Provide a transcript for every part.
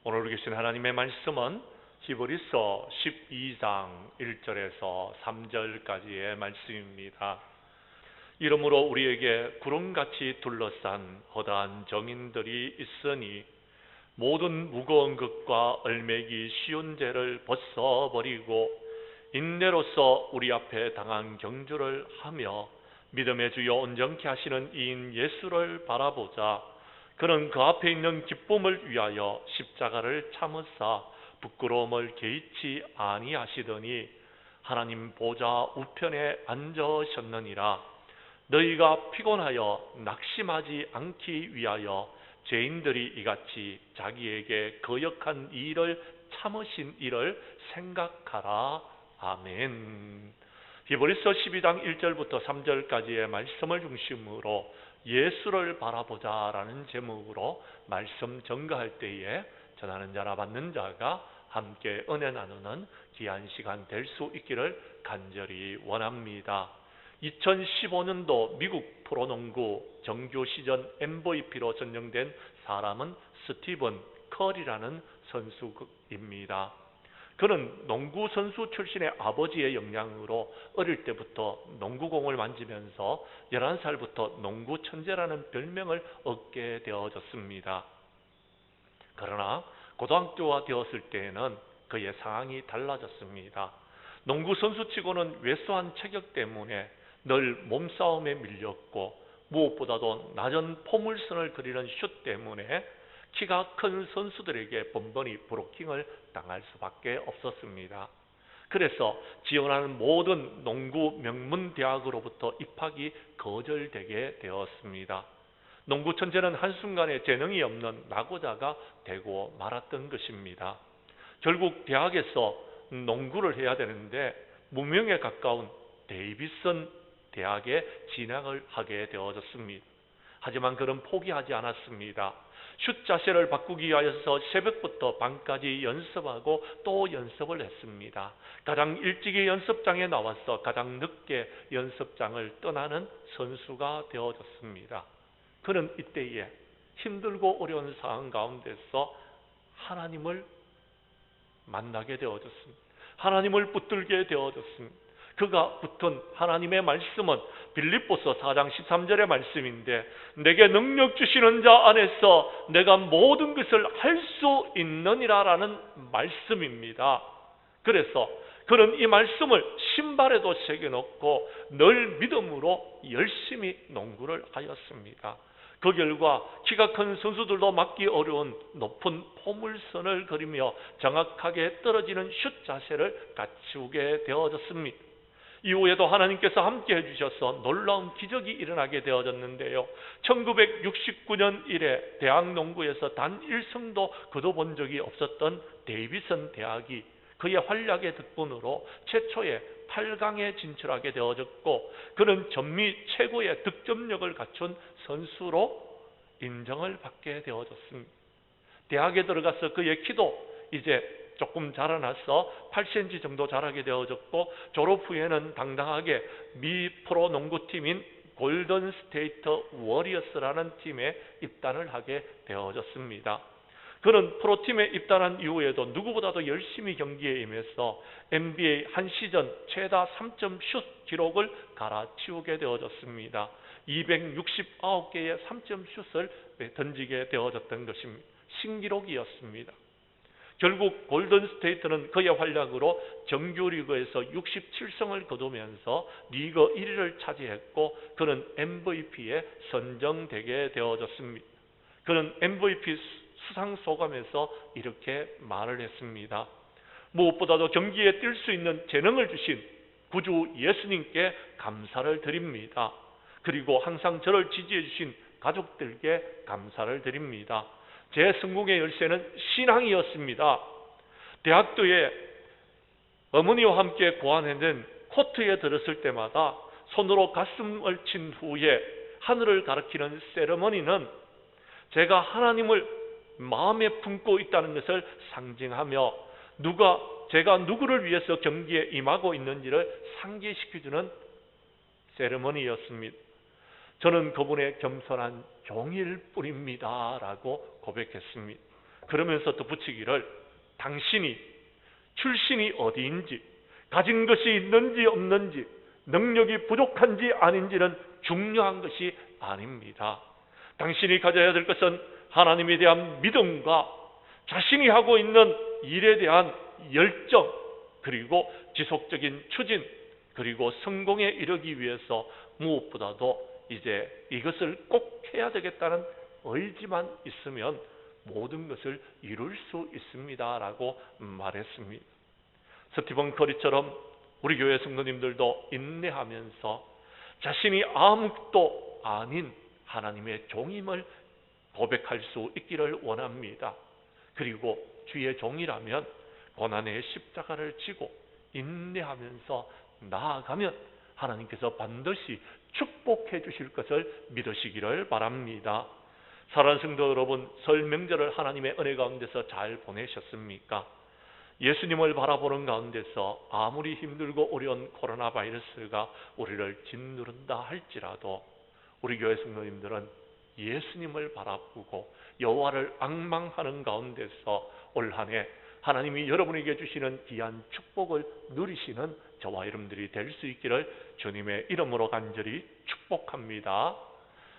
오늘 계신 하나님의 말씀은 히브리서 12장 1절에서 3절까지의 말씀입니다. 이러므로 우리에게 구름같이 둘러싼 허다한 정인들이 있으니 모든 무거운 것과 얼매기 쉬운 죄를 벗어버리고 인내로서 우리 앞에 당한 경주를 하며 믿음의 주여 온전케 하시는 이인 예수를 바라보자. 그는 그 앞에 있는 기쁨을 위하여 십자가를 참으사 부끄러움을 개의치 아니하시더니 하나님 보좌 우편에 앉으셨느니라. 너희가 피곤하여 낙심하지 않기 위하여 죄인들이 이같이 자기에게 거역한 일을 참으신 일을 생각하라. 아멘. 히브리서 12장 1절부터 3절까지의 말씀을 중심으로 예수를 바라보자라는 제목으로 말씀 전가할 때에 전하는 자나 받는 자가 함께 은혜 나누는 귀한 시간 될 수 있기를 간절히 원합니다. 2015년도 미국 프로농구 정규 시즌 MVP로 선정된 사람은 스티븐 커리라는 선수입니다. 그는 농구 선수 출신의 아버지의 영향으로 어릴 때부터 농구공을 만지면서 11살부터 농구 천재라는 별명을 얻게 되어졌습니다. 그러나 고등학교가 되었을 때에는 그의 상황이 달라졌습니다. 농구 선수치고는 왜소한 체격 때문에 늘 몸싸움에 밀렸고 무엇보다도 낮은 포물선을 그리는 슛 때문에 키가 큰 선수들에게 번번이 브로킹을 당할 수밖에 없었습니다. 그래서 지원하는 모든 농구 명문 대학으로부터 입학이 거절되게 되었습니다. 농구 천재는 한순간에 재능이 없는 낙오자가 되고 말았던 것입니다. 결국 대학에서 농구를 해야 되는데 무명에 가까운 데이비슨 대학에 진학을 하게 되어졌습니다. 하지만 그는 포기하지 않았습니다. 슛 자세를 바꾸기 위하여서 새벽부터 밤까지 연습하고 또 연습을 했습니다. 가장 일찍이 연습장에 나와서 가장 늦게 연습장을 떠나는 선수가 되어졌습니다. 그는 이때에 힘들고 어려운 상황 가운데서 하나님을 만나게 되어졌습니다. 하나님을 붙들게 되어졌습니다. 그가 붙은 하나님의 말씀은 빌립보서 4장 13절의 말씀인데 내게 능력 주시는 자 안에서 내가 모든 것을 할 수 있느니라 라는 말씀입니다. 그래서 그는 이 말씀을 신발에도 새겨놓고 늘 믿음으로 열심히 농구를 하였습니다. 그 결과 키가 큰 선수들도 막기 어려운 높은 포물선을 그리며 정확하게 떨어지는 슛 자세를 갖추게 되어졌습니다. 이후에도 하나님께서 함께 해주셔서 놀라운 기적이 일어나게 되어졌는데요. 1969년 이래 대학 농구에서 단 1승도 거둬본 적이 없었던 데이비슨 대학이 그의 활약의 덕분으로 최초의 8강에 진출하게 되어졌고 그는 전미 최고의 득점력을 갖춘 선수로 인정을 받게 되어졌습니다. 대학에 들어가서 그의 키도 이제 조금 자라나서 8cm 정도 자라게 되어졌고 졸업 후에는 당당하게 미 프로 농구팀인 골든 스테이트 워리어스라는 팀에 입단을 하게 되어졌습니다. 그는 프로팀에 입단한 이후에도 누구보다도 열심히 경기에 임해서 NBA 한 시즌 최다 3점 슛 기록을 갈아치우게 되어졌습니다. 269개의 3점 슛을 던지게 되어졌던 것입니다. 신기록이었습니다. 결국 골든 스테이트는 그의 활약으로 정규리그에서 67승을 거두면서 리그 1위를 차지했고 그는 MVP에 선정되게 되어졌습니다. 그는 MVP 수상 소감에서 이렇게 말을 했습니다. 무엇보다도 경기에 뛸 수 있는 재능을 주신 구주 예수님께 감사를 드립니다. 그리고 항상 저를 지지해 주신 가족들께 감사를 드립니다. 제 성공의 열쇠는 신앙이었습니다. 대학교에 어머니와 함께 고안해낸 코트에 들었을 때마다 손으로 가슴을 친 후에 하늘을 가리키는 세레머니는 제가 하나님을 마음에 품고 있다는 것을 상징하며 제가 누구를 위해서 경기에 임하고 있는지를 상기시켜주는 세레머니였습니다. 저는 그분의 겸손한 종일 뿐입니다 라고 고백했습니다. 그러면서 덧붙이기를 당신이 출신이 어디인지, 가진 것이 있는지 없는지, 능력이 부족한지 아닌지는 중요한 것이 아닙니다. 당신이 가져야 될 것은 하나님에 대한 믿음과 자신이 하고 있는 일에 대한 열정, 그리고 지속적인 추진, 그리고 성공에 이르기 위해서 무엇보다도 이제 이것을 꼭 해야 되겠다는 의지만 있으면 모든 것을 이룰 수 있습니다 라고 말했습니다. 스티븐 커리처럼 우리 교회 성도님들도 인내하면서 자신이 아무것도 아닌 하나님의 종임을 고백할 수 있기를 원합니다. 그리고 주의 종이라면 고난의 십자가를 지고 인내하면서 나아가면 하나님께서 반드시 축복해 주실 것을 믿으시기를 바랍니다. 사랑하는 성도 여러분, 설 명절을 하나님의 은혜 가운데서 잘 보내셨습니까? 예수님을 바라보는 가운데서 아무리 힘들고 어려운 코로나 바이러스가 우리를 짓누른다 할지라도 우리 교회 성도님들은 예수님을 바라보고 여호와를 앙망하는 가운데서 올 한 해 하나님이 여러분에게 주시는 귀한 축복을 누리시는 저와 여러분들이 될 수 있기를 주님의 이름으로 간절히 축복합니다.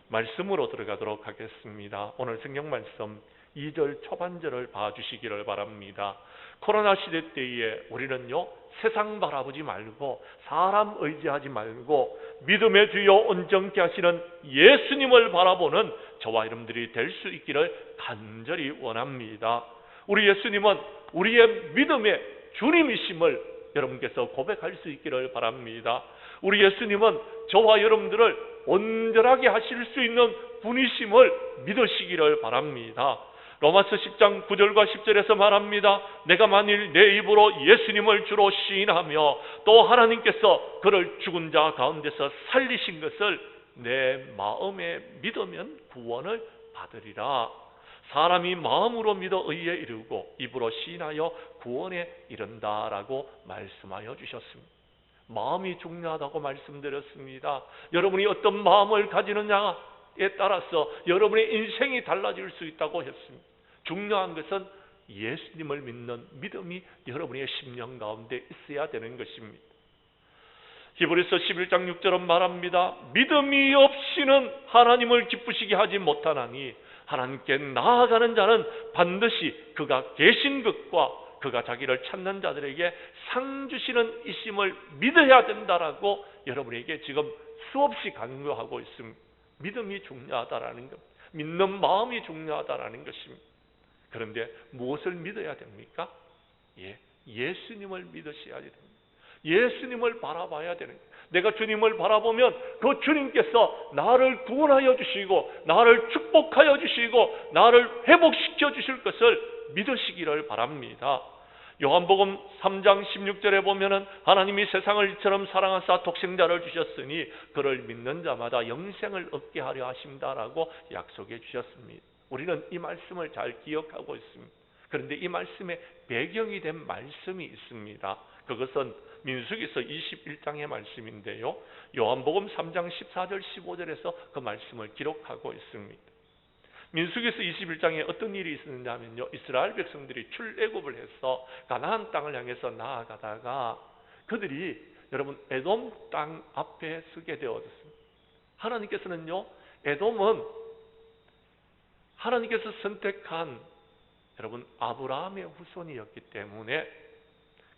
말씀으로 들어가도록 하겠습니다. 오늘 성경 말씀 2절 초반절을 봐주시기를 바랍니다. 코로나 시대 때에 우리는요, 세상 바라보지 말고 사람 의지하지 말고 믿음의 주요 온전케 하시는 예수님을 바라보는 저와 여러분들이 될 수 있기를 간절히 원합니다. 우리 예수님은 우리의 믿음의 주님이심을 여러분께서 고백할 수 있기를 바랍니다. 우리 예수님은 저와 여러분들을 온전하게 하실 수 있는 분이심을 믿으시기를 바랍니다. 로마서 10장 9절과 10절에서 말합니다. 내가 만일 내 입으로 예수님을 주로 시인하며 또 하나님께서 그를 죽은 자 가운데서 살리신 것을 내 마음에 믿으면 구원을 받으리라. 사람이 마음으로 믿어 의에 이르고 입으로 시인하여 구원에 이른다라고 말씀하여 주셨습니다. 마음이 중요하다고 말씀드렸습니다. 여러분이 어떤 마음을 가지느냐에 따라서 여러분의 인생이 달라질 수 있다고 했습니다. 중요한 것은 예수님을 믿는 믿음이 여러분의 심령 가운데 있어야 되는 것입니다. 히브리서 11장 6절은 말합니다. 믿음이 없이는 하나님을 기쁘시게 하지 못하나니 하나님께 나아가는 자는 반드시 그가 계신 것과 그가 자기를 찾는 자들에게 상 주시는 이심을 믿어야 된다라고 여러분에게 지금 수없이 강조하고 있습니다. 믿음이 중요하다라는 것, 믿는 마음이 중요하다라는 것입니다. 그런데 무엇을 믿어야 됩니까? 예수님을 믿으셔야 됩니다. 예수님을 바라봐야 되는 거예요. 내가 주님을 바라보면 그 주님께서 나를 구원하여 주시고 나를 축복하여 주시고 나를 회복시켜 주실 것을 믿으시기를 바랍니다. 요한복음 3장 16절에 보면은 하나님이 세상을 이처럼 사랑하사 독생자를 주셨으니 그를 믿는 자마다 영생을 얻게 하려 하신다라고 약속해 주셨습니다. 우리는 이 말씀을 잘 기억하고 있습니다. 그런데 이 말씀에 배경이 된 말씀이 있습니다. 그것은 민수기서 21장의 말씀인데요, 요한복음 3장 14절 15절에서 그 말씀을 기록하고 있습니다. 민수기서 21장에 어떤 일이 있었냐면요, 이스라엘 백성들이 출애굽을 해서 가나안 땅을 향해서 나아가다가 그들이 여러분 에돔 땅 앞에 서게 되었습니다. 하나님께서는요, 에돔은 하나님께서 선택한 여러분 아브라함의 후손이었기 때문에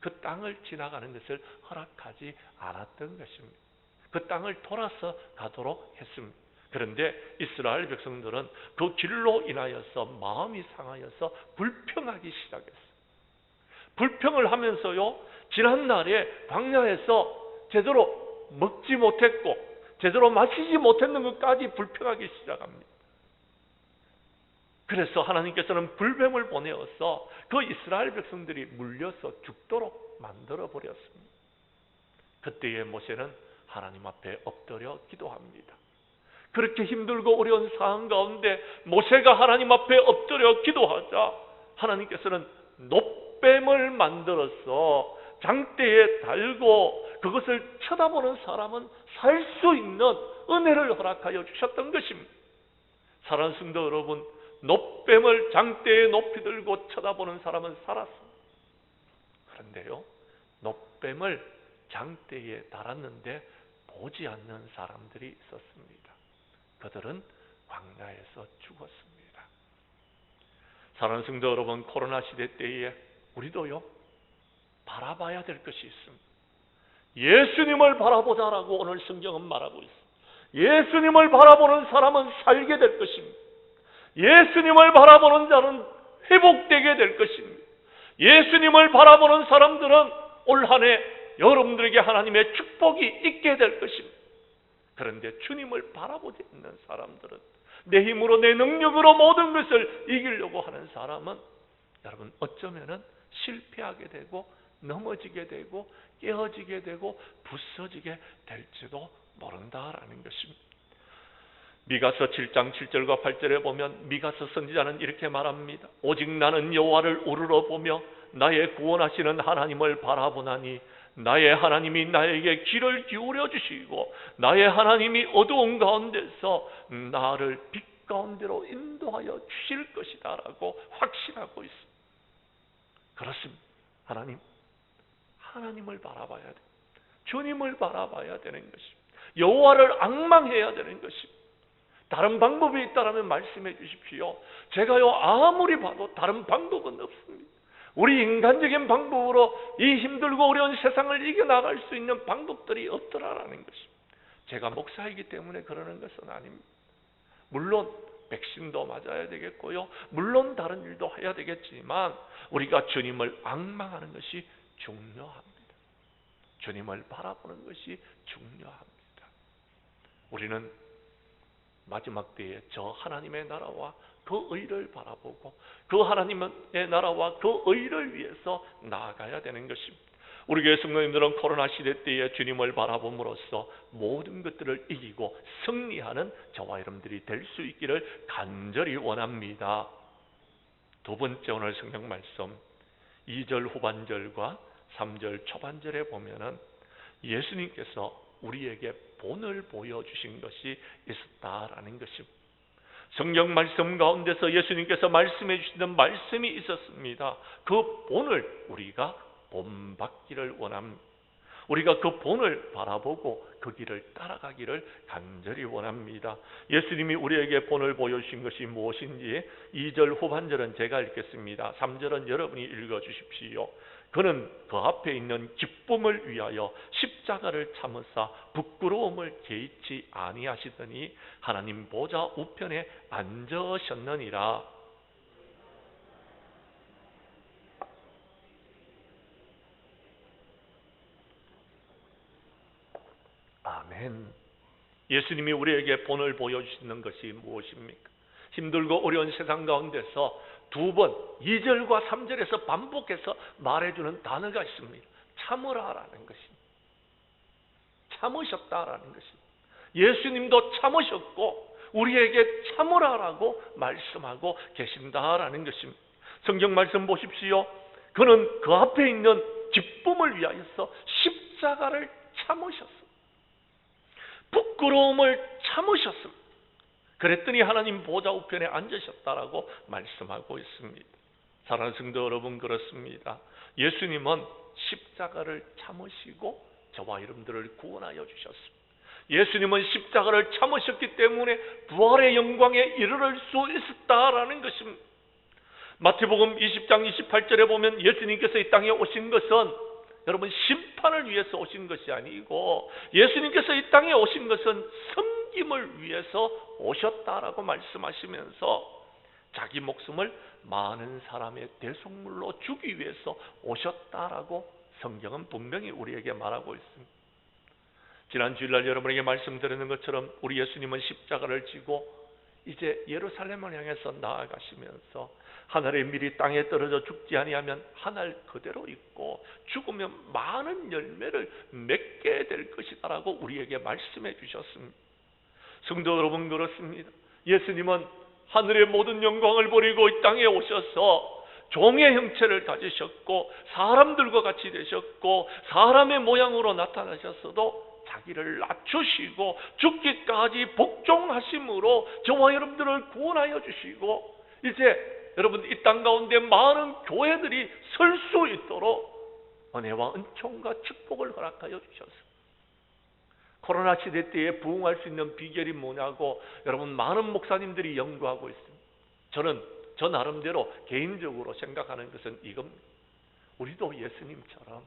그 땅을 지나가는 것을 허락하지 않았던 것입니다. 그 땅을 돌아서 가도록 했습니다. 그런데 이스라엘 백성들은 그 길로 인하여서 마음이 상하여서 불평하기 시작했어요. 불평을 하면서요, 지난날에 광야에서 제대로 먹지 못했고 제대로 마시지 못했는 것까지 불평하기 시작합니다. 그래서 하나님께서는 불뱀을 보내어서 그 이스라엘 백성들이 물려서 죽도록 만들어 버렸습니다. 그때의 모세는 하나님 앞에 엎드려 기도합니다. 그렇게 힘들고 어려운 상황 가운데 모세가 하나님 앞에 엎드려 기도하자 하나님께서는 놋뱀을 만들어서 장대에 달고 그것을 쳐다보는 사람은 살 수 있는 은혜를 허락하여 주셨던 것입니다. 사랑하는 성도 여러분, 놋뱀을 장대에 높이 들고 쳐다보는 사람은 살았습니다. 그런데요, 놋뱀을 장대에 달았는데 보지 않는 사람들이 있었습니다. 그들은 광야에서 죽었습니다. 사랑하는 성도 여러분, 코로나 시대 때에 우리도요, 바라봐야 될 것이 있습니다. 예수님을 바라보자라고 오늘 성경은 말하고 있습니다. 예수님을 바라보는 사람은 살게 될 것입니다. 예수님을 바라보는 자는 회복되게 될 것입니다. 예수님을 바라보는 사람들은 올 한 해 여러분들에게 하나님의 축복이 있게 될 것입니다. 그런데 주님을 바라보지 않는 사람들은, 내 힘으로 내 능력으로 모든 것을 이기려고 하는 사람은 여러분 어쩌면은 실패하게 되고 넘어지게 되고 깨어지게 되고 부서지게 될지도 모른다라는 것입니다. 미가서 7장 7절과 8절에 보면 미가서 선지자는 이렇게 말합니다. 오직 나는 여호와를 우러러 보며 나의 구원하시는 하나님을 바라보나니 나의 하나님이 나에게 귀를 기울여 주시고 나의 하나님이 어두운 가운데서 나를 빛 가운데로 인도하여 주실 것이다 라고 확신하고 있습니다. 그렇습니다. 하나님을 바라봐야 돼. 주님을 바라봐야 되는 것입니다. 여호와를 앙망해야 되는 것입니다. 다른 방법이 있다면 말씀해 주십시오. 제가요 아무리 봐도 다른 방법은 없습니다. 우리 인간적인 방법으로 이 힘들고 어려운 세상을 이겨나갈 수 있는 방법들이 없더라라는 것입니다. 제가 목사이기 때문에 그러는 것은 아닙니다. 물론 백신도 맞아야 되겠고요, 물론 다른 일도 해야 되겠지만 우리가 주님을 앙망하는 것이 중요합니다. 주님을 바라보는 것이 중요합니다. 우리는 마지막 때에 저 하나님의 나라와 그 의를 바라보고 그 하나님의 나라와 그 의를 위해서 나아가야 되는 것입니다. 우리 교회 성도님들은 코로나 시대 때에 주님을 바라봄으로써 모든 것들을 이기고 승리하는 저와 여러분들이 될 수 있기를 간절히 원합니다. 두 번째 오늘 성경 말씀 2절 후반절과 3절 초반절에 보면은 예수님께서 우리에게 본을 보여주신 것이 있었다라는 것입니다. 성경 말씀 가운데서 예수님께서 말씀해 주시는 말씀이 있었습니다. 그 본을 우리가 본받기를 원합니다. 우리가 그 본을 바라보고 그 길을 따라가기를 간절히 원합니다. 예수님이 우리에게 본을 보여주신 것이 무엇인지 2절 후반절은 제가 읽겠습니다. 3절은 여러분이 읽어주십시오. 그는 그 앞에 있는 기쁨을 위하여 십자가를 참으사 부끄러움을 개의치 아니하시더니 하나님 보좌 우편에 앉으셨느니라. 아멘. 예수님이 우리에게 본을 보여주시는 것이 무엇입니까? 힘들고 어려운 세상 가운데서 두 번 2절과 3절에서 반복해서 말해주는 단어가 있습니다. 참으라라는 것입니다. 참으셨다라는 것입니다. 예수님도 참으셨고 우리에게 참으라라고 말씀하고 계신다라는 것입니다. 성경 말씀 보십시오. 그는 그 앞에 있는 기쁨을 위하여서 십자가를 참으셨습니다. 부끄러움을 참으셨습니다. 그랬더니 하나님 보좌 우편에 앉으셨다라고 말씀하고 있습니다. 사랑하는 성도 여러분, 그렇습니다. 예수님은 십자가를 참으시고 저와 여러분들을 구원하여 주셨습니다. 예수님은 십자가를 참으셨기 때문에 부활의 영광에 이르를 수 있었다라는 것입니다. 마태복음 20장 28절에 보면 예수님께서 이 땅에 오신 것은 여러분 심판을 위해서 오신 것이 아니고 예수님께서 이 땅에 오신 것은 섬김을 위해서 오셨다라고 말씀하시면서 자기 목숨을 많은 사람의 대속물로 주기 위해서 오셨다라고 성경은 분명히 우리에게 말하고 있습니다. 지난 주일날 여러분에게 말씀드리는 것처럼 우리 예수님은 십자가를 지고 이제 예루살렘을 향해서 나아가시면서 하늘의 밀이 땅에 떨어져 죽지 아니하면 하늘 그대로 있고 죽으면 많은 열매를 맺게 될 것이다라고 우리에게 말씀해 주셨습니다. 성도 여러분, 그렇습니다. 예수님은 하늘의 모든 영광을 버리고 이 땅에 오셔서 종의 형체를 가지셨고 사람들과 같이 되셨고 사람의 모양으로 나타나셨어도 자기를 낮추시고 죽기까지 복종하심으로 저와 여러분들을 구원하여 주시고 이제 여러분 이 땅 가운데 많은 교회들이 설 수 있도록 은혜와 은총과 축복을 허락하여 주셨습니다. 코로나 시대 때에 부흥할 수 있는 비결이 뭐냐고 여러분 많은 목사님들이 연구하고 있습니다. 저는 저 나름대로 개인적으로 생각하는 것은 이겁니다. 우리도 예수님처럼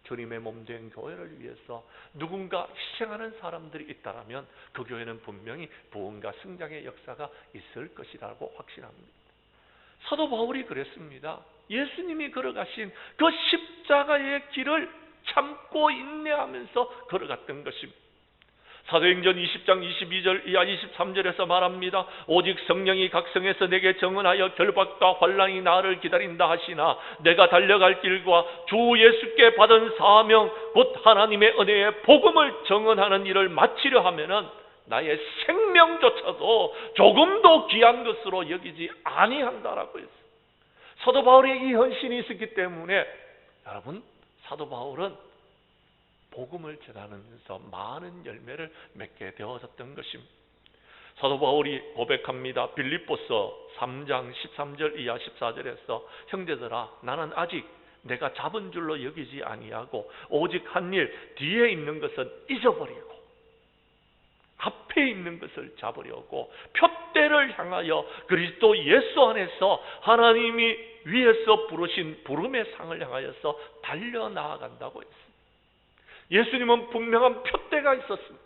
주님의 몸된 교회를 위해서 누군가 희생하는 사람들이 있다면 그 교회는 분명히 부흥과 성장의 역사가 있을 것이라고 확신합니다. 사도 바울이 그랬습니다. 예수님이 걸어가신 그 십자가의 길을 참고 인내하면서 걸어갔던 것입니다. 사도행전 20장 22절 이하 23절에서 말합니다. 오직 성령이 각성해서 내게 증언하여 결박과 환난이 나를 기다린다 하시나 내가 달려갈 길과 주 예수께 받은 사명 곧 하나님의 은혜의 복음을 증언하는 일을 마치려 하면은 나의 생명조차도 조금도 귀한 것으로 여기지 아니한다라고 했어요. 사도 바울의 이 헌신이 있었기 때문에 여러분 사도 바울은 복음을 전하면서 많은 열매를 맺게 되어졌던 것입니다. 사도 바울이 고백합니다. 빌립보서 3장 13절 이하 14절에서 형제들아 나는 아직 내가 잡은 줄로 여기지 아니하고 오직 한 일 뒤에 있는 것은 잊어버리고 앞에 있는 것을 잡으려고 표대를 향하여 그리스도 예수 안에서 하나님이 위에서 부르신 부름의 상을 향하여서 달려나아간다고 했습니다. 예수님은 분명한 표대가 있었습니다.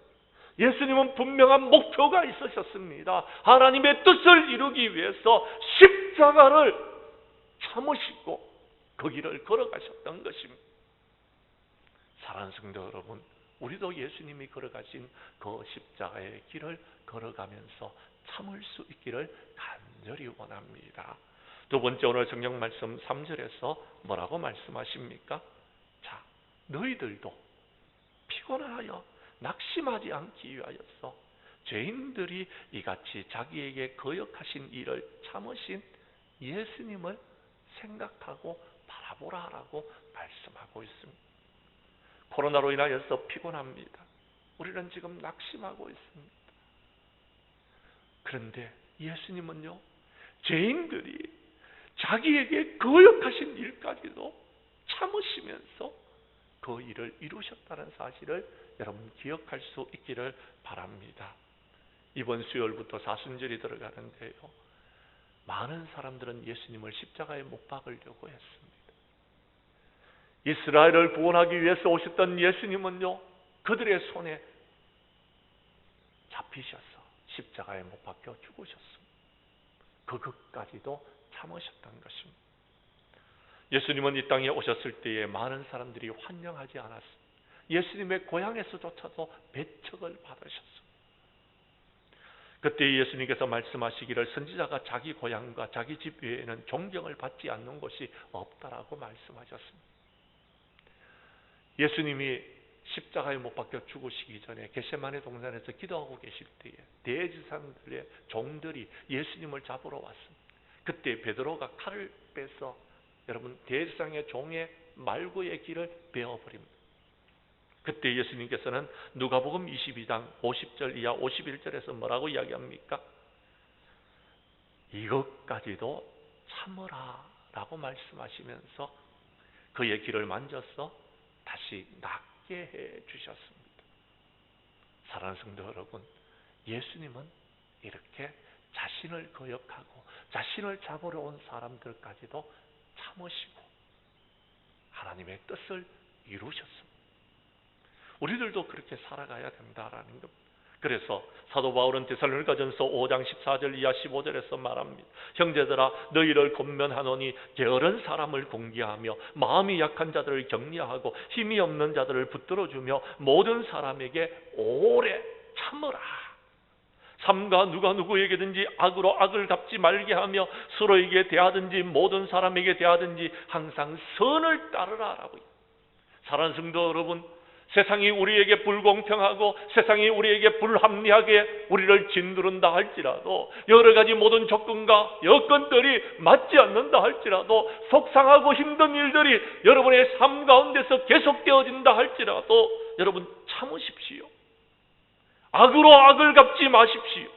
예수님은 분명한 목표가 있으셨습니다. 하나님의 뜻을 이루기 위해서 십자가를 참으시고 그 길을 걸어가셨던 것입니다. 사랑하는 성도 여러분, 우리도 예수님이 걸어가신 그 십자가의 길을 걸어가면서 참을 수 있기를 간절히 원합니다. 두 번째 오늘 성경 말씀 3절에서 뭐라고 말씀하십니까? 자, 너희들도 피곤하여 낙심하지 않기 위하여서 죄인들이 이같이 자기에게 거역하신 일을 참으신 예수님을 생각하고 바라보라라고 말씀하고 있습니다. 코로나로 인하여서 피곤합니다. 우리는 지금 낙심하고 있습니다. 그런데 예수님은요, 죄인들이 자기에게 거역하신 일까지도 참으시면서 그 일을 이루셨다는 사실을 여러분 기억할 수 있기를 바랍니다. 이번 수요일부터 사순절이 들어가는데요, 많은 사람들은 예수님을 십자가에 못 박으려고 했습니다. 이스라엘을 구원하기 위해서 오셨던 예수님은요, 그들의 손에 잡히셔서 십자가에 못 박혀 죽으셨습니다. 그것까지도 참으셨던 것입니다. 예수님은 이 땅에 오셨을 때에 많은 사람들이 환영하지 않았습니다. 예수님의 고향에서조차도 배척을 받으셨습니다. 그때 예수님께서 말씀하시기를 선지자가 자기 고향과 자기 집 외에는 존경을 받지 않는 곳이 없다라고 말씀하셨습니다. 예수님이 십자가에 못 박혀 죽으시기 전에 겟세마네 동산에서 기도하고 계실 때에 대제사장들의 종들이 예수님을 잡으러 왔습니다. 그때 베드로가 칼을 빼서 여러분 대제사장의 종의 말구의 길을 베어버립니다. 그때 예수님께서는 누가복음 22장 50절 이하 51절에서 뭐라고 이야기합니까? 이것까지도 참으라 라고 말씀하시면서 그의 길을 만져서 다시 낫게 해 주셨습니다. 사랑하는 성도 여러분, 예수님은 이렇게 자신을 거역하고 자신을 잡으러 온 사람들까지도 참으시고 하나님의 뜻을 이루셨습니다. 우리들도 그렇게 살아가야 된다라는 겁니다. 그래서 사도 바울은 데살로니가전서 5장 14절 이하 15절에서 말합니다. 형제들아 너희를 권면하노니 게으른 사람을 공개하며 마음이 약한 자들을 격려하고 힘이 없는 자들을 붙들어주며 모든 사람에게 오래 참으라. 삼가 누가 누구에게든지 악으로 악을 갚지 말게 하며 서로에게 대하든지 모든 사람에게 대하든지 항상 선을 따르라라고. 사랑하는 성도 여러분, 세상이 우리에게 불공평하고 세상이 우리에게 불합리하게 우리를 짓누른다 할지라도 여러 가지 모든 조건과 여건들이 맞지 않는다 할지라도 속상하고 힘든 일들이 여러분의 삶 가운데서 계속되어진다 할지라도 여러분 참으십시오. 악으로 악을 갚지 마십시오.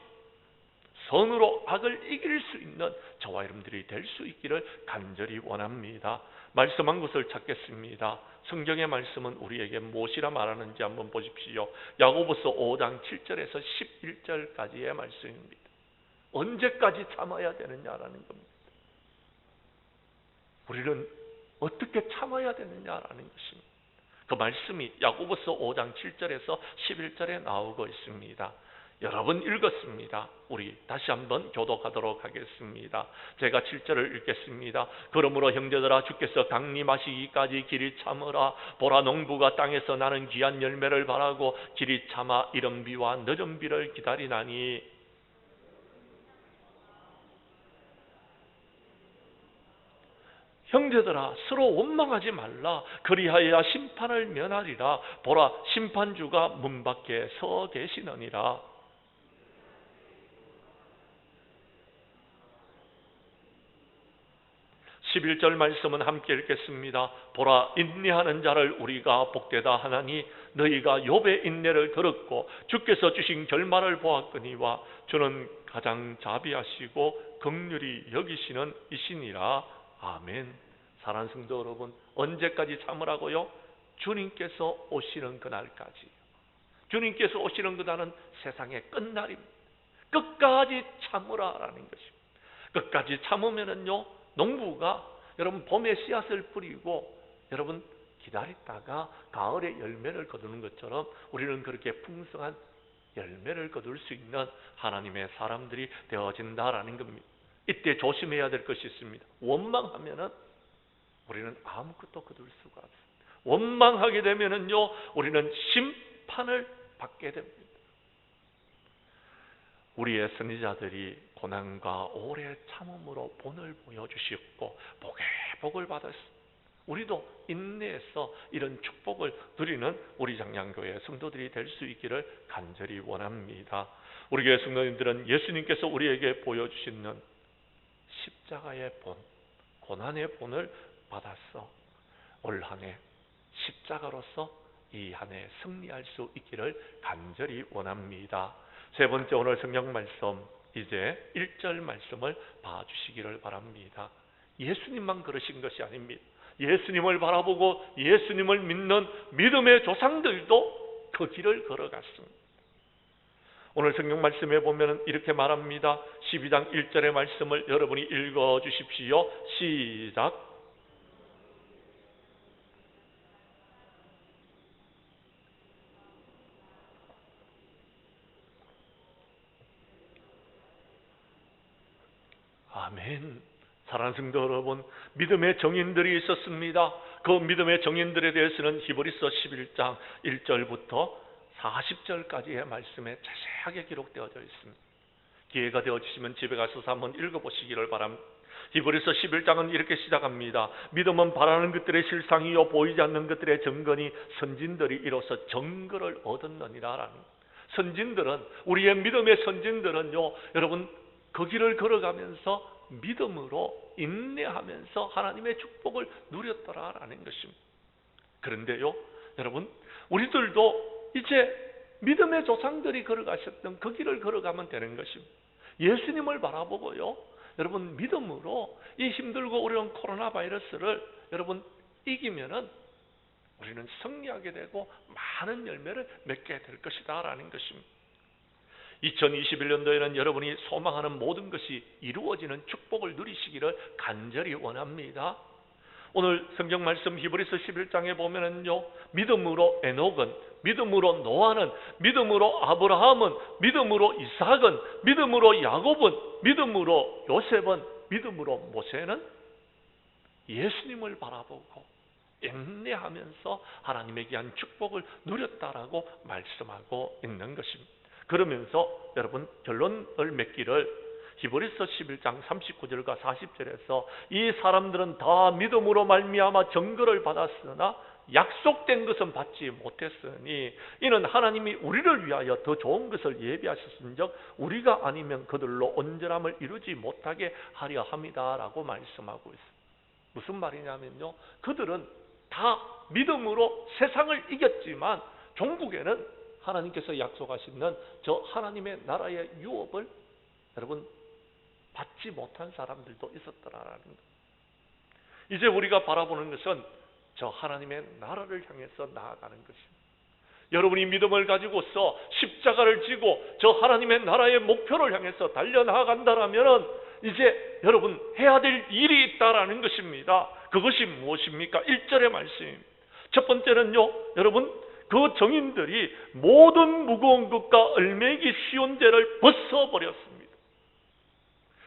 선으로 악을 이길 수 있는 저와 여러분들이 될 수 있기를 간절히 원합니다. 말씀한 것을 찾겠습니다. 성경의 말씀은 우리에게 무엇이라 말하는지 한번 보십시오. 야고보서 5장 7절에서 11절까지의 말씀입니다. 언제까지 참아야 되느냐라는 겁니다. 우리는 어떻게 참아야 되느냐라는 것입니다. 그 말씀이 야고보서 5장 7절에서 11절에 나오고 있습니다. 여러분 읽었습니다. 우리 다시 한번 교독하도록 하겠습니다. 제가 7절을 읽겠습니다. 그러므로 형제들아 주께서 강림하시기까지 길이 참으라. 보라 농부가 땅에서 나는 귀한 열매를 바라고 길이 참아 이른 비와 늦은 비를 기다리나니 형제들아 서로 원망하지 말라. 그리하여야 심판을 면하리라. 보라 심판주가 문 밖에 서 계시느니라. 11절 말씀은 함께 읽겠습니다. 보라 인내하는 자를 우리가 복되다 하나니 너희가 욥의 인내를 들었고 주께서 주신 결말을 보았거니와 주는 가장 자비하시고 긍휼히 여기시는 이시니라. 아멘. 사랑하는 성도 여러분, 언제까지 참으라고요? 주님께서 오시는 그날까지. 주님께서 오시는 그날은 세상의 끝날입니다. 끝까지 참으라라는 것입니다. 끝까지 참으면은요, 농부가 여러분 봄에 씨앗을 뿌리고 여러분 기다렸다가 가을에 열매를 거두는 것처럼 우리는 그렇게 풍성한 열매를 거둘 수 있는 하나님의 사람들이 되어진다라는 겁니다. 이때 조심해야 될 것이 있습니다. 원망하면은 우리는 아무것도 거둘 수가 없습니다. 원망하게 되면은요, 우리는 심판을 받게 됩니다. 우리의 선지자들이 고난과 오래 참음으로 본을 보여주셨고 복에 복을 받았습니다. 우리도 인내해서 이런 축복을 누리는 우리 장량교회 성도들이 될 수 있기를 간절히 원합니다. 우리 교회 성도님들은 예수님께서 우리에게 보여주시는 십자가의 본, 고난의 본을 받았어 올 한 해 십자가로서 이 한 해 승리할 수 있기를 간절히 원합니다. 세 번째 오늘 성경 말씀, 이제 1절 말씀을 봐주시기를 바랍니다. 예수님만 그러신 것이 아닙니다. 예수님을 바라보고 예수님을 믿는 믿음의 조상들도 그 길을 걸어갔습니다. 오늘 성경 말씀에 보면 이렇게 말합니다. 12장 1절의 말씀을 여러분이 읽어주십시오. 시작. 아멘. 사랑하는 성도 여러분, 믿음의 정인들이 있었습니다. 그 믿음의 정인들에 대해서는 히브리서 11장 1절부터 40절까지의 말씀에 자세하게 기록되어져 있습니다. 기회가 되어지시면 집에 가서 한번 읽어보시기를 바랍니다. 히브리서 11장은 이렇게 시작합니다. 믿음은 바라는 것들의 실상이요 보이지 않는 것들의 증거니 선진들이 이로써 증거를 얻었느니라. 선진들은, 우리의 믿음의 선진들은요, 여러분 그 길을 걸어가면서 믿음으로 인내하면서 하나님의 축복을 누렸더라라는 것입니다. 그런데요, 여러분 우리들도 이제 믿음의 조상들이 걸어가셨던 그 길을 걸어가면 되는 것입니다. 예수님을 바라보고요, 여러분 믿음으로 이 힘들고 어려운 코로나 바이러스를 여러분 이기면은 우리는 승리하게 되고 많은 열매를 맺게 될 것이다 라는 것입니다. 2021년도에는 여러분이 소망하는 모든 것이 이루어지는 축복을 누리시기를 간절히 원합니다. 오늘 성경 말씀 히브리서 11장에 보면은요, 믿음으로 에녹은, 믿음으로 노아는, 믿음으로 아브라함은, 믿음으로 이삭은, 믿음으로 야곱은, 믿음으로 요셉은, 믿음으로 모세는 예수님을 바라보고 인내하면서 하나님의 귀한 축복을 누렸다라고 말씀하고 있는 것입니다. 그러면서 여러분 결론을 맺기를 히브리서 11장 39절과 40절에서 이 사람들은 다 믿음으로 말미암아 증거를 받았으나 약속된 것은 받지 못했으니 이는 하나님이 우리를 위하여 더 좋은 것을 예비하셨은즉 우리가 아니면 그들로 온전함을 이루지 못하게 하려 함이다라고 말씀하고 있습니다. 무슨 말이냐면요, 그들은 다 믿음으로 세상을 이겼지만 종국에는 하나님께서 약속하시는 저 하나님의 나라의 유업을 여러분 받지 못한 사람들도 있었더라라는 것. 이제 우리가 바라보는 것은 저 하나님의 나라를 향해서 나아가는 것입니다. 여러분이 믿음을 가지고서 십자가를 지고 저 하나님의 나라의 목표를 향해서 달려나간다면 이제 여러분 해야 될 일이 있다라는 것입니다. 그것이 무엇입니까? 1절의 말씀입니다. 첫 번째는요, 여러분 그 정인들이 모든 무거운 것과 얼매기 쉬운 죄를 벗어버렸습니다.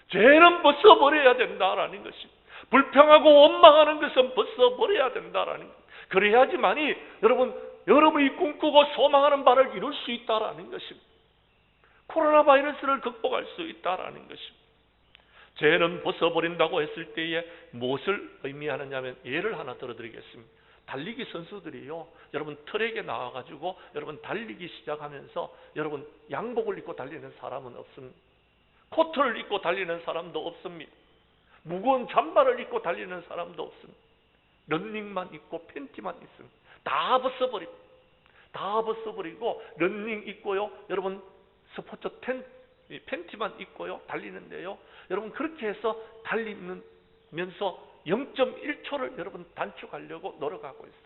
죄는 벗어버려야 된다라는 것입니다. 불평하고 원망하는 것은 벗어버려야 된다라는 것. 그래야지만이 여러분이 꿈꾸고 소망하는 바를 이룰 수 있다라는 것입니다. 코로나 바이러스를 극복할 수 있다라는 것입니다. 죄는 벗어버린다고 했을 때에 무엇을 의미하느냐면 예를 하나 들어드리겠습니다. 달리기 선수들이요, 여러분 트랙에 나와가지고 여러분 달리기 시작하면서 여러분 양복을 입고 달리는 사람은 없습니다. 코트를 입고 달리는 사람도 없습니다. 무거운 잠바를 입고 달리는 사람도 없습니다. 런닝만 입고 팬티만 있습니다. 다 벗어버리고 런닝 입고요, 여러분 스포츠 팬티만 입고요 달리는데요, 여러분 그렇게 해서 달리면서 0.1초를 여러분 단축하려고 노력하고 있어요.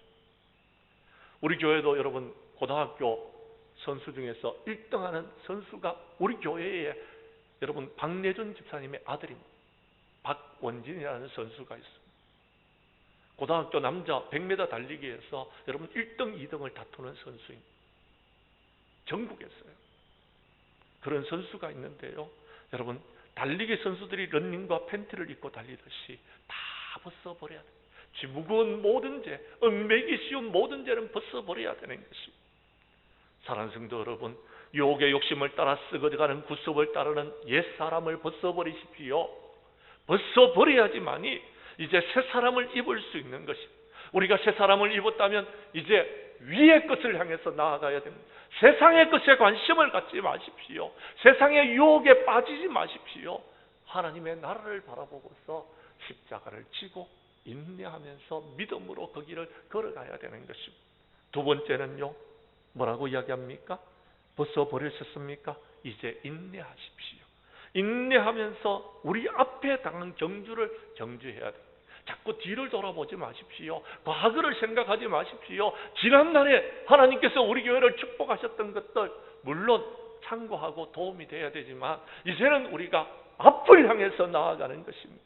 우리 교회도 여러분 고등학교 선수 중에서 1등하는 선수가 우리 교회에 여러분 박내준 집사님의 아들입니다. 박원진이라는 선수가 있습니다. 고등학교 남자 100m 달리기에서 여러분 1등, 2등을 다투는 선수입니다. 전국에서요. 그런 선수가 있는데요, 여러분 달리기 선수들이 런닝과 팬티를 입고 달리듯이 다 벗어버려야 돼요. 무거운 모든 죄, 얽매기 쉬운 모든 죄는 벗어버려야 되는 것입니다. 사랑하는 성도 여러분, 유혹의 욕심을 따라 썩어가는 구습을 따르는 옛사람을 벗어버리십시오. 벗어버려야지만이 이제 새 사람을 입을 수 있는 것입니다. 우리가 새 사람을 입었다면 이제 위의 것을 향해서 나아가야 됩니다. 세상의 것에 관심을 갖지 마십시오. 세상의 유혹에 빠지지 마십시오. 하나님의 나라를 바라보고서 십자가를 지고 인내하면서 믿음으로 그 길을 걸어가야 되는 것입니다. 두 번째는요, 뭐라고 이야기합니까? 벗어버리셨습니까? 이제 인내하십시오. 인내하면서 우리 앞에 당한 경주를 경주해야 됩니다. 자꾸 뒤를 돌아보지 마십시오. 과거를 생각하지 마십시오. 지난날에 하나님께서 우리 교회를 축복하셨던 것들 물론 참고하고 도움이 돼야 되지만 이제는 우리가 앞을 향해서 나아가는 것입니다.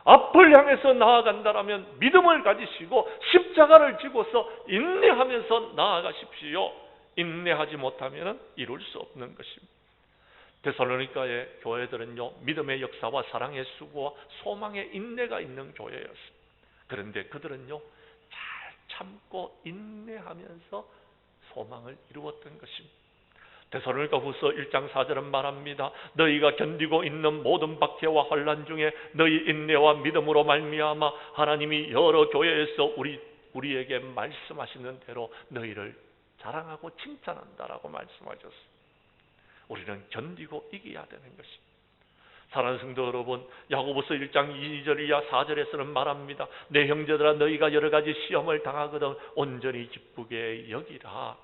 앞을 향해서 나아간다면 믿음을 가지시고 십자가를 지고서 인내하면서 나아가십시오. 인내하지 못하면 이룰 수 없는 것입니다. 데살로니가의 교회들은요, 믿음의 역사와 사랑의 수고와 소망의 인내가 있는 교회였습니다. 그런데 그들은요, 잘 참고 인내하면서 소망을 이루었던 것입니다. 데살로니가 후서 1장 4절은 말합니다. 너희가 견디고 있는 모든 박해와 환난 중에 너희 인내와 믿음으로 말미암아 하나님이 여러 교회에서 우리에게 말씀하시는 대로 너희를 자랑하고 칭찬한다라고 말씀하셨습니다. 우리는 견디고 이겨야 되는 것입니다. 사랑하는 성도 여러분, 야고보서 1장 2절 이하 4절에서는 말합니다. 내 형제들아, 너희가 여러 가지 시험을 당하거든 온전히 기쁘게 여기라.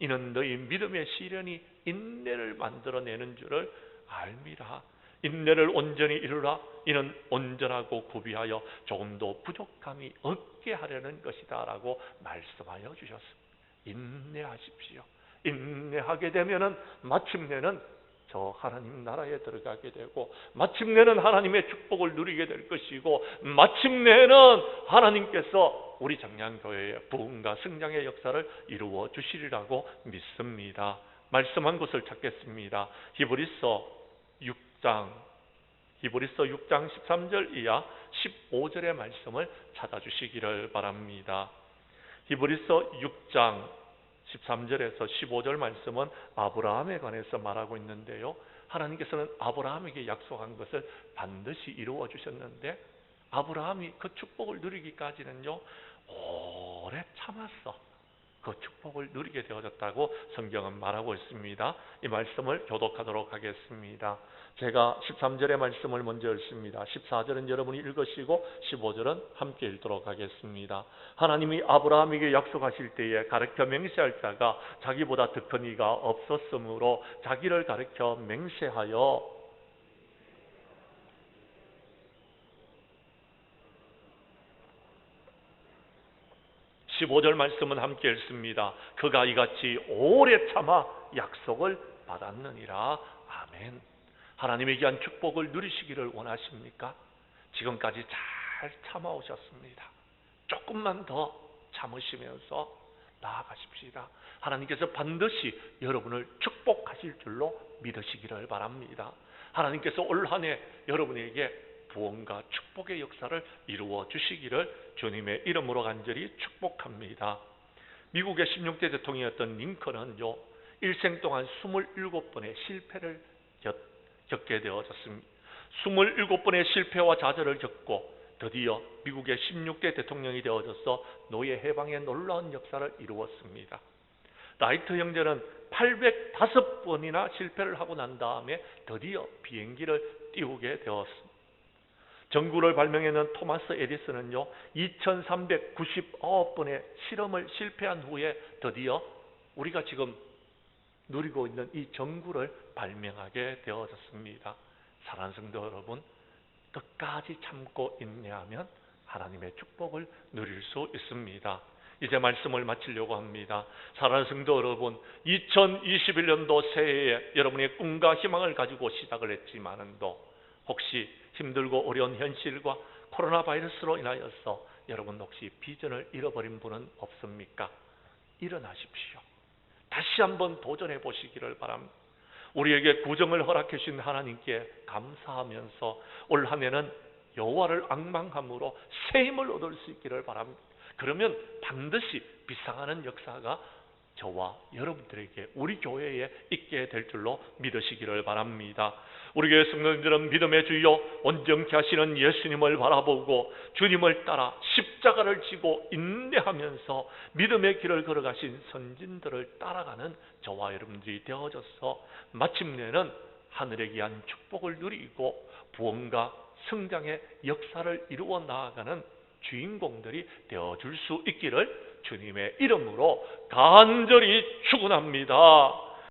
이는 너희 믿음의 시련이 인내를 만들어내는 줄을 알미라. 인내를 온전히 이루라. 이는 온전하고 구비하여 조금도 부족함이 없게 하려는 것이다 라고 말씀하여 주셨습니다. 인내하십시오. 인내하게 되면은 마침내는 저 하나님 나라에 들어가게 되고 마침내는 하나님의 축복을 누리게 될 것이고 마침내는 하나님께서 우리 장량교회의 부흥과 성장의 역사를 이루어 주시리라고 믿습니다. 말씀한 것을 찾겠습니다. 히브리서 6장 13절 이하 15절의 말씀을 찾아주시기를 바랍니다. 히브리서 6장 13절에서 15절 말씀은 아브라함에 관해서 말하고 있는데요, 하나님께서는 아브라함에게 약속한 것을 반드시 이루어 주셨는데 아브라함이 그 축복을 누리기까지는요 오래 참았어 그 축복을 누리게 되어졌다고 성경은 말하고 있습니다. 이 말씀을 교독하도록 하겠습니다. 제가 13절의 말씀을 먼저 읽습니다. 14절은 여러분이 읽으시고 15절은 함께 읽도록 하겠습니다. 하나님이 아브라함에게 약속하실 때에 가르쳐 맹세할 자가 자기보다 더 큰 이가 없었으므로 자기를 가르쳐 맹세하여 15절 말씀은 함께 읽습니다. 그가 이같이 오래 참아 약속을 받았느니라. 아멘. 하나님의 귀한 축복을 누리시기를 원하십니까? 지금까지 잘 참아오셨습니다. 조금만 더 참으시면서 나아가십시다. 하나님께서 반드시 여러분을 축복하실 줄로 믿으시기를 바랍니다. 하나님께서 올 한 해 여러분에게 부흥과 축복의 역사를 이루어 주시기를 주님의 이름으로 간절히 축복합니다. 미국의 16대 대통령이었던 링컨은요, 일생 동안 27번의 실패를 겪게 되어졌습니다. 27번의 실패와 좌절을 겪고 드디어 미국의 16대 대통령이 되어져서 노예 해방의 놀라운 역사를 이루었습니다. 라이트 형제는 805번이나 실패를 하고 난 다음에 드디어 비행기를 띄우게 되었습니다. 전구를 발명해낸 토마스 에디슨은요, 2399번의 실험을 실패한 후에 드디어 우리가 지금 누리고 있는 이 전구를 발명하게 되어졌습니다. 사랑하는 성도 여러분, 끝까지 참고 인내하면 하나님의 축복을 누릴 수 있습니다. 이제 말씀을 마치려고 합니다. 사랑하는 성도 여러분, 2021년도 새해에 여러분의 꿈과 희망을 가지고 시작을 했지만도 혹시 힘들고 어려운 현실과 코로나 바이러스로 인하여서 여러분 혹시 비전을 잃어버린 분은 없습니까? 일어나십시오. 다시 한번 도전해 보시기를 바랍니다. 우리에게 구정을 허락해 주신 하나님께 감사하면서 올 한 해는 여호와를 앙망함으로 새 힘을 얻을 수 있기를 바랍니다. 그러면 반드시 비상하는 역사가 저와 여러분들에게 우리 교회에 있게 될 줄로 믿으시기를 바랍니다. 우리 교회 성도님들은 믿음의 주여 온전케 하시는 예수님을 바라보고 주님을 따라 십자가를 지고 인내하면서 믿음의 길을 걸어가신 선진들을 따라가는 저와 여러분들이 되어져서 마침내는 하늘의 귀한 축복을 누리고 부흥과 성장의 역사를 이루어 나아가는 주인공들이 되어줄 수 있기를 주님의 이름으로 간절히 축원합니다.